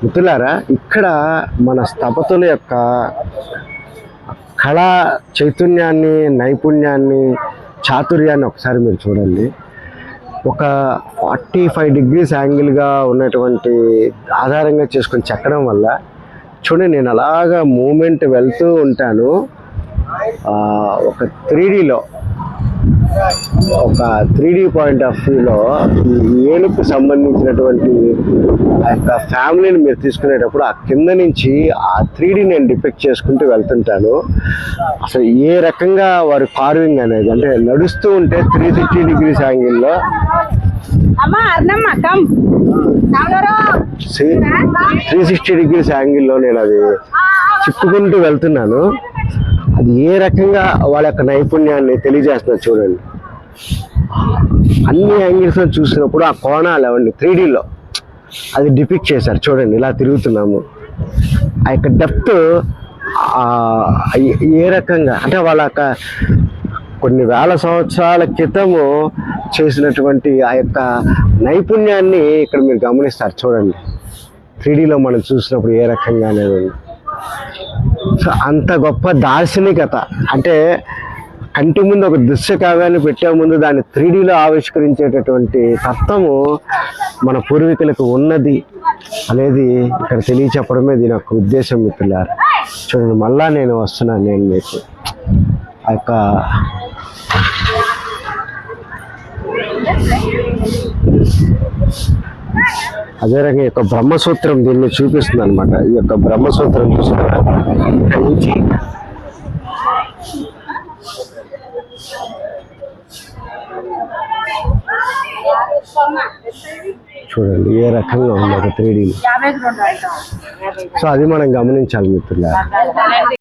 మిత్రులారా, ఇక్కడ మన స్థపతుల యొక్క కళా చైతన్యాన్ని, నైపుణ్యాన్ని, చాతుర్యాన్ని ఒకసారి మీరు చూడండి. ఒక 45 degrees యాంగిల్గా ఉన్నటువంటి ఆధారంగా చేసుకొని చెక్కడం వల్ల చూడండి, నేను అలాగా మూమెంట్ వెళ్తూ ఉంటాను. ఒక 3Dలో, ఒక 3D పాయింట్ ఆఫ్ వ్యూలో ఈ ఏనుగుకు సంబంధించినటువంటి ఆ యొక్క ఫ్యామిలీని మీరు తీసుకునేటప్పుడు ఆ కింద నుంచి ఆ 3D నేను డిపెక్ట్ చేసుకుంటూ వెళ్తుంటాను. అసలు ఏ రకంగా వారి కార్వింగ్ అనేది, అంటే నడుస్తూ ఉంటే 360 degrees యాంగిల్లో 360 degrees యాంగిల్లో నేను అది చిప్పుకుంటూ వెళ్తున్నాను. అది ఏ రకంగా వాళ్ళ యొక్క నైపుణ్యాన్ని తెలియజేస్తున్నారు చూడండి. అన్ని యాంగిల్స్లో చూసినప్పుడు ఆ కోణాలు అవండి 3Dలో అది డిపిక్ట్ చేశారు చూడండి. ఇలా తిరుగుతున్నాము, ఆ యొక్క డెప్త్ ఏ రకంగా, అంటే వాళ్ళ యొక్క కొన్ని వేల సంవత్సరాల క్రితము చేసినటువంటి ఆ యొక్క నైపుణ్యాన్ని ఇక్కడ మీరు గమనిస్తారు చూడండి. 3Dలో మనం చూసినప్పుడు ఏ రకంగా అనేది. సో అంత గొప్ప దార్శనికత, అంటే కంటి ముందు ఒక దృశ్య కావ్యాన్ని పెట్టే ముందు దాన్ని 3Dలో ఆవిష్కరించేటటువంటి తత్వము మన పూర్వీకులకు ఉన్నది అనేది ఇక్కడ తెలియచెప్పడమే దీని యొక్క ఉద్దేశం మిత్రులారా. చూడండి, మళ్ళా నేను వస్తున్నాను. నేను మీకు ఆ యొక్క అదే రకంగా ఈ యొక్క బ్రహ్మసూత్రం దీన్ని చూపిస్తుంది అనమాట. ఈ యొక్క బ్రహ్మసూత్రం చూస్తున్నారు ఇక్కడ నుంచి చూడండి ఏ రకంగా ఉంది ఒక 3D. సో అది మనం గమనించాలి మిత్రులారా.